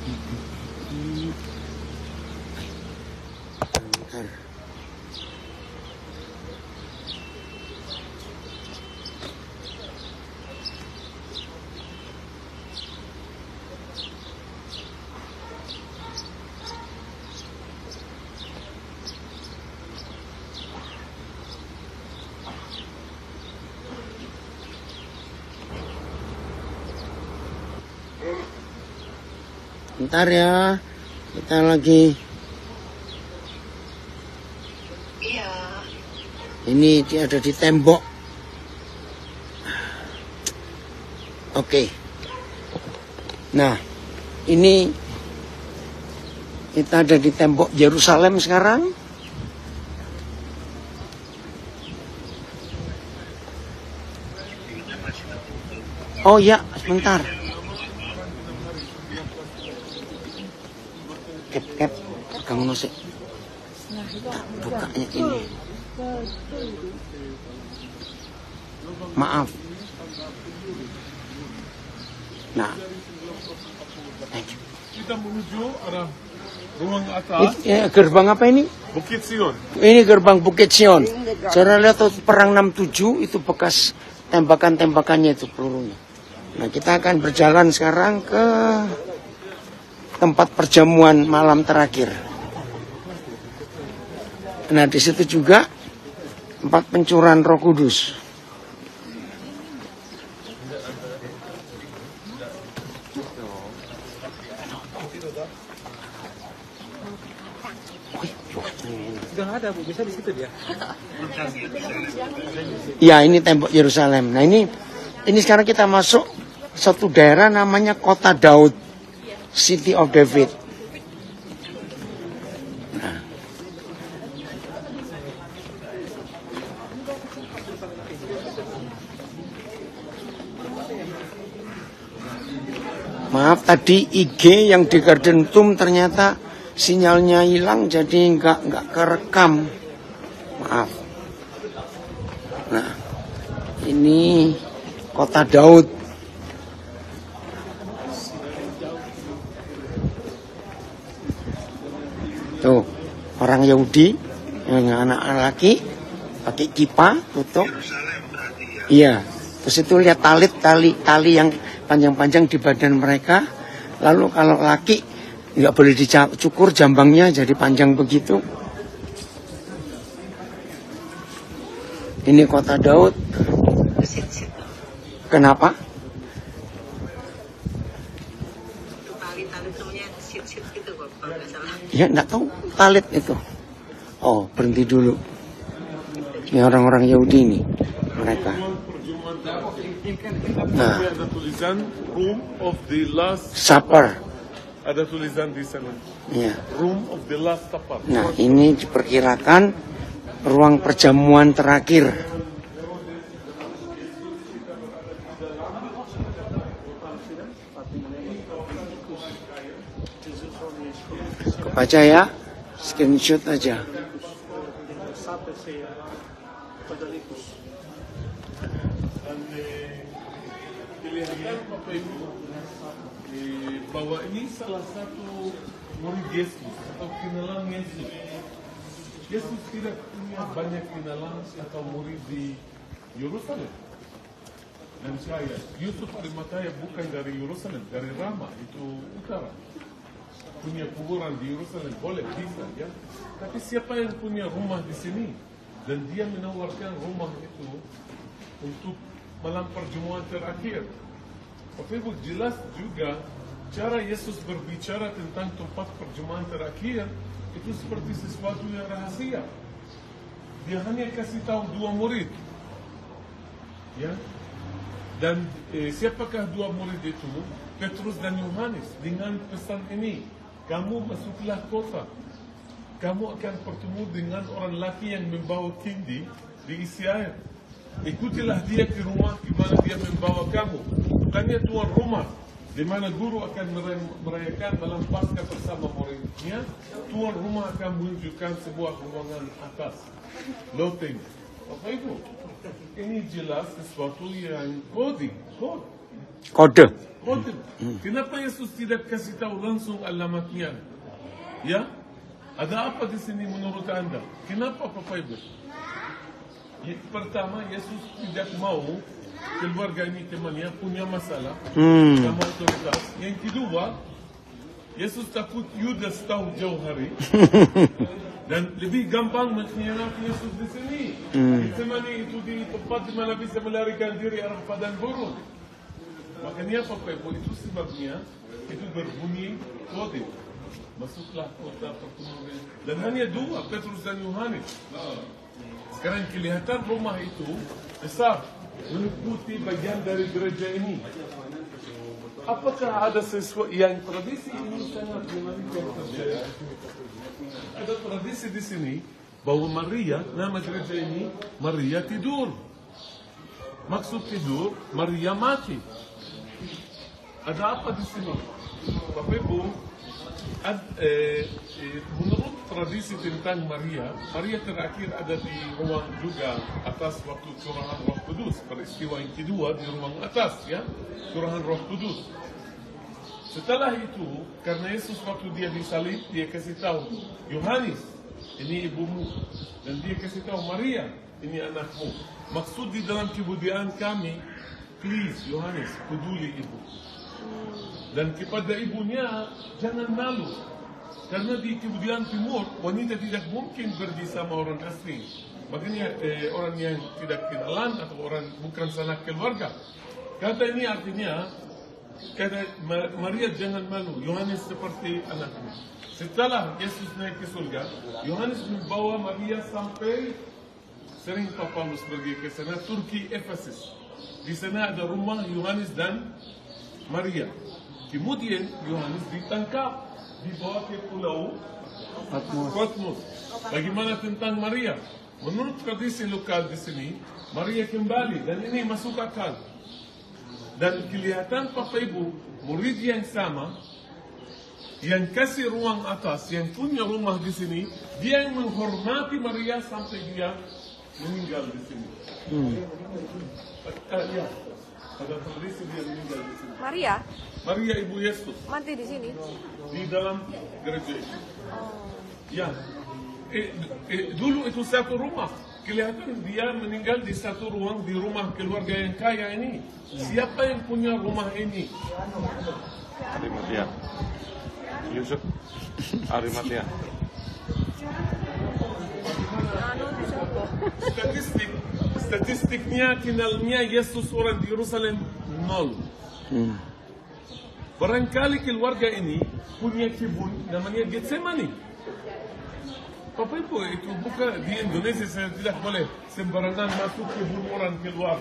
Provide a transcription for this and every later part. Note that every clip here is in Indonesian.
Bentar. Bentar ya, kita lagi. Iya. Ini dia ada di tembok. Oke. Nah, ini kita ada di tembok Yerusalem sekarang. Oh ya, sebentar. Kep, kamu nusik. Bukanya ini. Maaf. Nah. Thank you. Kita menuju arah ruang atas. Gerbang apa ini? Bukit Sion. Ini gerbang Bukit Sion. Saudara lihat tuh, perang 67 itu bekas tembakan-tembakannya itu pelurunya. Nah, kita akan berjalan sekarang ke tempat perjamuan malam terakhir. Nah, di situ juga tempat pencurahan Roh Kudus. Sudah ada, Bu. Bisa di situ dia. Ya, ini tembok Yerusalem. Nah, ini sekarang kita masuk satu daerah namanya Kota Daud, City of David. Nah. Maaf, tadi IG yang di Garden Tomb ternyata sinyalnya hilang, jadi nggak kerekam. Maaf. Nah, ini Kota Daud. Tuh, orang Yahudi, yang anak laki pakai kipa, tutup. Iya. Terus itu lihat tali yang panjang-panjang di badan mereka. Lalu kalau laki nggak boleh dicukur jambangnya jadi panjang begitu. Ini Kota Daud. Kenapa? Tali-tali namanya sit-sit gitu kok, kalau nggak salah. Ya nggak tahu talit itu. Oh, berhenti dulu. Ini orang-orang Yahudi ini mereka. Nah, Ada tulisan Room of the Last. Supper. Ada tulisan di sana. Ya. Room of the Last Supper. Nah, ini diperkirakan ruang perjamuan terakhir. Baca ya, screenshot aja. Dan pilihannya Bapak Ibu bahwa ini salah satu murid Yesus atau kenalan Yesus. Yesus tidak punya banyak kenalan atau murid di Yerusalem. Dan saya, Yusuf Arimatea bukan dari Yerusalem, dari Rama, itu utara. Punya kuburan di Yerusalem, boleh, bisa ya. Tapi siapa yang punya rumah di sini? Dan dia menawarkan rumah itu untuk malam perjamuan terakhir. Bapak Ibu, jelas juga cara Yesus berbicara tentang tempat perjamuan terakhir itu seperti sesuatu yang rahasia. Dia hanya kasih tahu dua murid. Ya. Dan siapakah dua murid itu? Petrus dan Yohanes dengan pesan ini. Kamu masuklah kota. Kamu akan bertemu dengan orang laki yang membawa tindi diisi air. Ikutilah dia ke rumah di mana dia membawa kamu. Tanya tuan rumah di mana guru akan merayakan malam Paskah bersama muridnya. Tuan rumah akan menunjukkan sebuah ruangan atas loteng. Bapak Ibu, ini jelas sesuatu yang kode. Kode. Kode. Kenapa Yesus tidak kasih tahu langsung alamatnya? Ya? Ada apa di sini menurut Anda? Kenapa Bapak Ibu? Pertama, Yesus tidak mau keluarga ini temannya punya masalah sama otoritas. Yang kedua, Yesus takut Yudas tahu jauh hari dan lebih gampang mengkhianati Yesus di sini. Getsemani itu di tempat di mana bisa melarikan diri arah padang gurun. Makanya Bapak Ibu, itu sebabnya itu berbunyi kode. Masuklah kota pertemuan. Dan hanya dua, Petrus dan Yohanes. Sekarang kelihatan rumah itu besar, meliputi bagian dari gereja ini. Apakah ada sesuatu yang tradisi ini sangat mengerikan terjadi? Ada tradisi di sini bahwa Maria, nama gereja ini Maria tidur. Maksud tidur, Maria mati. Ada apa di sini? Bapak Ibu, menurut tradisi tentang Maria, Maria terakhir ada di ruang juga atas waktu curahan Roh Kudus. Peristiwa yang kedua di ruang atas, ya, curahan Roh Kudus. Setelah itu, karena Yesus waktu dia disalib, dia kasih tahu Yohanes, ini ibumu, dan dia kasih tahu Maria, ini anakmu. Maksud di dalam kebudayaan kami, please Yohanes, peduli ibu. Dan kepada ibunya jangan malu, karena di kebudayaan timur wanita tidak mungkin pergi sama orang asing. Makanya orang yang tidak kenalan atau orang bukan sanak keluarga. Kata ini artinya, kata Maria jangan malu, Yohanes seperti anakmu. Setelah Yesus naik ke surga, Yohanes membawa Maria sampai, sering Pak Paulus pergi ke sana, Turki, Efesus. Di sana ada rumah Yohanes dan Maria. Kemudian Yohanes ditangkap, dibawa ke pulau Patmos. Bagaimana tentang Maria? Menurut tradisi lokal di sini, Maria kembali dan ini masuk akal. Dan kelihatan Bapak Ibu, murid yang sama, yang kasih ruang atas, yang punya rumah di sini, dia yang menghormati Maria sampai dia meninggal di sini. Ya. Ada tradisi dia meninggal di sini. Maria Ibu Yesus. Mati di sini? Di dalam gereja itu. Ya. Dulu itu satu rumah. Kelihatan dia meninggal di satu ruang di rumah keluarga yang kaya ini. Siapa yang punya rumah ini? Arimatea. Yusuf Arimatea. Statistiknya kenalnya Yesus orang di Yerusalem 0. Barangkali keluarga ini punya kebun namanya Getsemani. Bapak Ibu, itu bukan di Indonesia saya tidak boleh sembarangan masuk kebun orang keluar.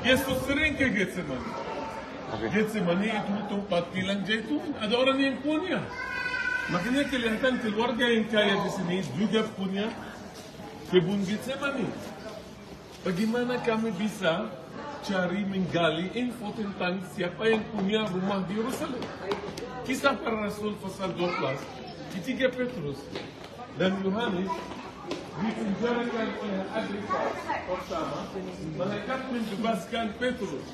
Yesus sering ke Getsemani. Getsemani itu tempat kilang zaitun. Ada orang yang punya. Makanya kelihatan keluarga yang kaya di sini juga punya kebun Getsemani. Bagaimana kami bisa cari menggali info tentang siapa yang punya rumah di Yerusalem? Kisah Para Rasul pasal 12, ketiga Petrus dan Yohanes dipenjarakan oleh Agripa pertama, malaikat membebaskan Petrus.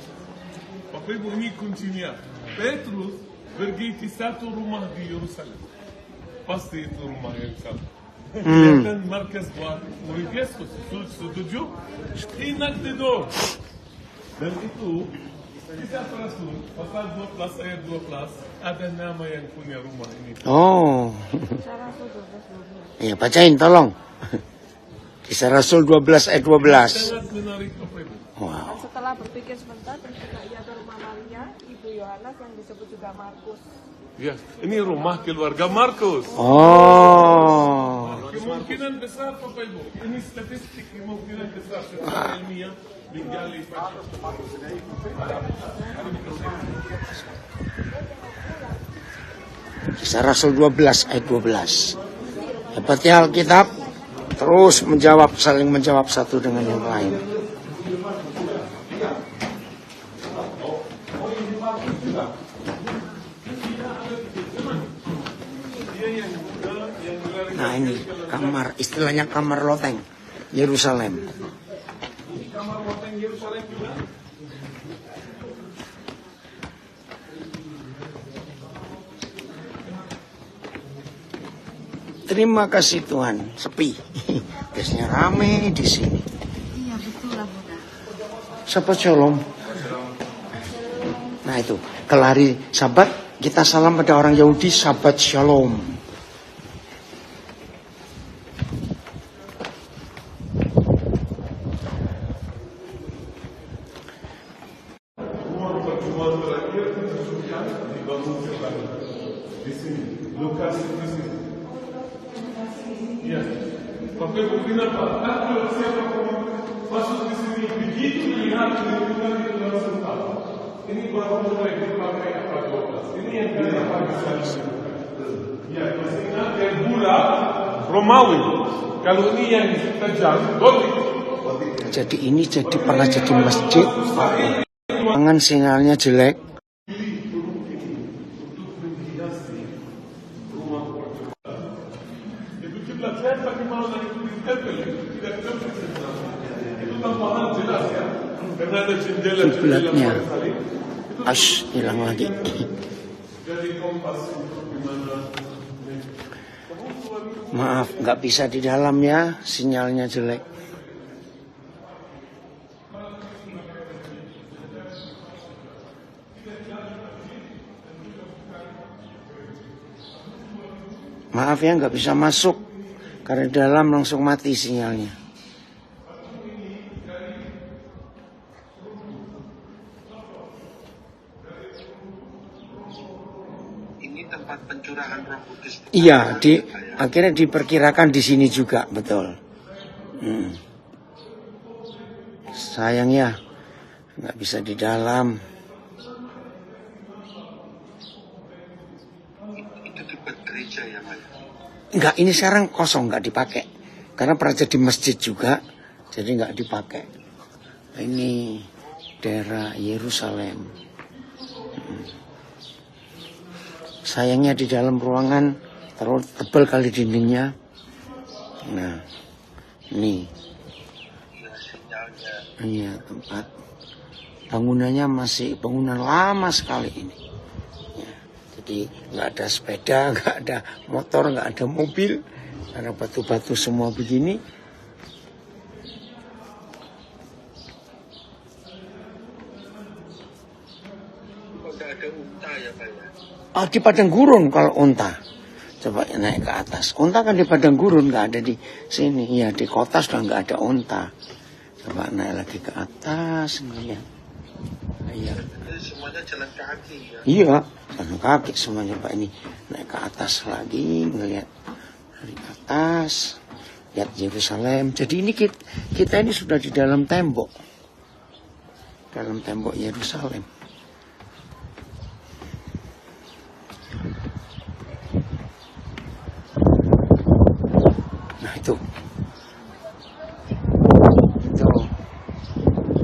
Bapak Ibu, ini kuncinya. Petrus pergi ke satu rumah di Yerusalem. Pasti itu rumah yang sama. Kelihatan markas buat murid Yesus. Setuju? He knocked the door. Dan itu Kisah Para Rasul pasal 12 ayat 12 ada nama yang punya rumah ini. Oh. Iya, bacain tolong. Kisah Rasul 12 ayat 12. Sangat menarik Bapak Ibu. Wow. Setelah berpikir sebentar, ternyata ia ke rumah Maria, ibu Yohanes yang disebut juga Markus. Ya, ini rumah keluarga Markus. Oh. Kemungkinan besar Bapak Ibu, ini statistik kemungkinan besar secara ilmiah digali pada Kisah Rasul 12 ayat 12. Hebatnya Alkitab terus menjawab, saling menjawab satu dengan yang lain. Nah ini kamar, istilahnya kamar loteng Yerusalem. kamar loteng Yerusalem juga. Terima kasih Tuhan, sepi. Biasanya rame di sini. Iya betul lah Bunda. Shabbat Shalom. Nah itu, kelari Sabat, kita salam pada orang Yahudi, Shabbat Shalom. Ruang pertemuan terakhir yang dibangun kembali di sini, lokasi di sini. Ya, tapi mungkin apa? Kalau siapa masuk di sini begitu lihat lingkungan di dalam tempat, ini baru mulai dipakai apa 12. Ini yang kenapa bisa dilakukan. Ya, masih ingat yang bulat Romawi. Kalau ini yang tajam, gotik. Jadi ini pernah jadi masjid. Tangan sinyalnya jelek. Itu kiblat lihat bagaimana itu ditempel, tidak tempel sebenarnya. Itu tambahan jelas ya, karena ada jendela-jendela Kiblatnya. salib. Ash, hilang lagi. Jadi kompas itu gimana? Maaf, nggak bisa di dalam ya, sinyalnya jelek. Maaf ya, nggak bisa masuk karena di dalam langsung mati sinyalnya. Ini tempat pencurahan Roh Kudus. Iya, akhirnya diperkirakan di sini juga, betul. Sayang ya, nggak bisa di dalam. Itu dibuat gereja ya, Pak. Enggak, ini sekarang kosong, nggak dipakai. Karena pernah jadi masjid juga, jadi nggak dipakai. Ini daerah Yerusalem. Sayangnya di dalam ruangan terlalu tebal kali dindingnya. Nah, ini. Iya, tempat. Bangunannya masih bangunan lama sekali ini. Ya, jadi nggak ada sepeda, nggak ada motor, nggak ada mobil. Karena batu-batu semua begini. Udah ada unta ya, Pak ya. Di padang gurun kalau unta. Coba naik ke atas. Unta kan di padang gurun, nggak ada di sini. Iya, di kota sudah nggak ada unta. Coba naik lagi ke atas, ngeliat. Iya. Ini semuanya jalan kaki ya. Iya, jalan kaki semuanya Pak ini. Naik ke atas lagi, ngeliat dari atas. Lihat Yerusalem. Jadi ini kita ini sudah di dalam tembok. Dalam tembok Yerusalem. Nah itu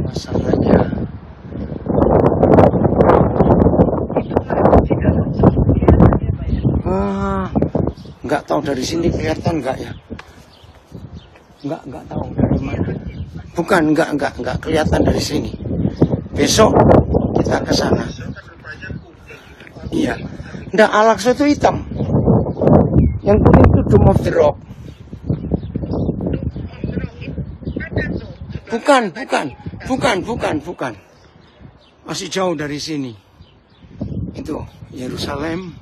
masalahnya. Nggak tahu dari sini kelihatan nggak ya? Nggak tahu dari mana. Bukan, nggak kelihatan dari sini. Besok kita ke sana. Iya. Nggak, Al-Aqsa itu hitam. Yang kuning itu Dome of the Rock. Bukan. Masih jauh dari sini. Itu Yerusalem.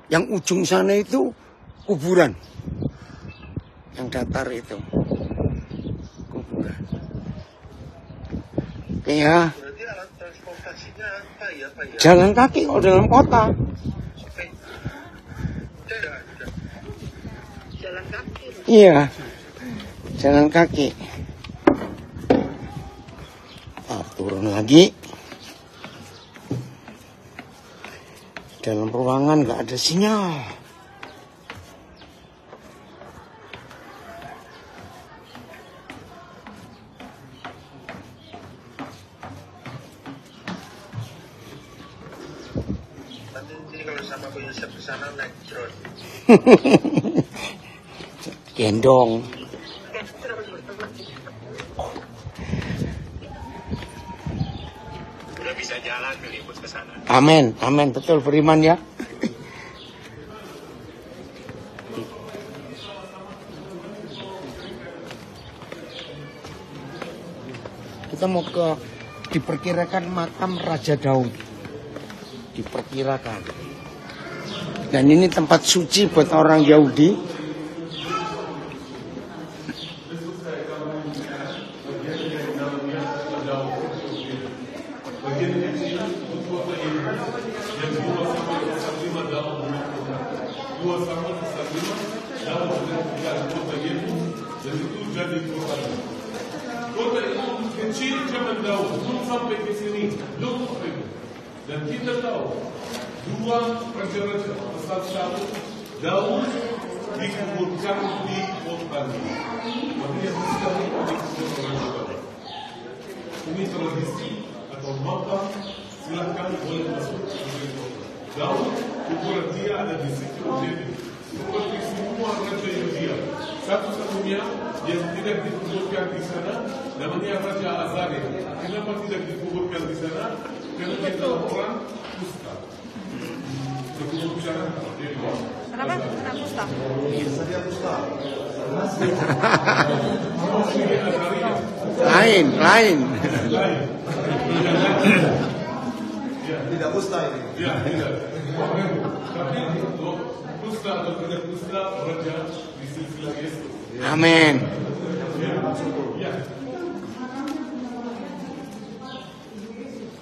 Yang ujung sana itu kuburan. Yang datar itu kuburan. Ya. Berarti alat transportasinya apa ya, Pak ya? Jalan kaki kalau dalam kota. Jalan kaki. Iya. Jalan kaki. Turun lagi. Dalam ruangan nggak ada sinyal. Nanti kalau sama Pak Yosef ke sana naik drone. Gendong. Udah bisa bisa jalan diliput ke sana. Amin, amin, betul beriman ya. Kita mau ke diperkirakan makam Raja Daud. Diperkirakan. Dan ini tempat suci buat orang Yahudi. Kota itu kecil zaman Daud, belum sampai ke sini, belum sampai. Dan kita tahu dua raja-raja besar satu Daud dikuburkan di kota ini. Makanya sekarang dikuburkan Daud. Ini tradisi atau makam, silakan boleh masuk ke kota. Daud kuburan dia ada di situ jadi seperti semua raja yang dia. Satu-satunya yang tidak dikuburkan di sana namanya Raja Azaria. Kenapa tidak dikuburkan di sana? Karena dia adalah orang kusta. Berbicara dari bawah. Kenapa? Kenapa kusta? Lain. Tidak kusta ini. Ya, tidak. Tapi kusta atau tidak kusta raja di silsilah Yesus. Amin. Ya.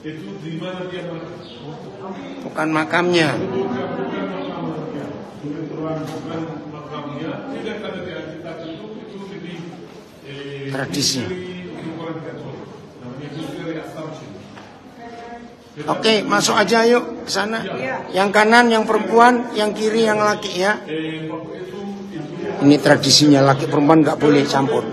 Itu di mana dia mati? Bukan makamnya. Bukan makamnya. Bukan makamnya. Tidak ada di Alkitab itu di Tradisi. Orang Katolik. Namanya History Assumption. Oke, masuk aja yuk ke sana. Yang kanan yang perempuan, yang kiri yang laki ya. Ini tradisinya laki perempuan nggak boleh campur.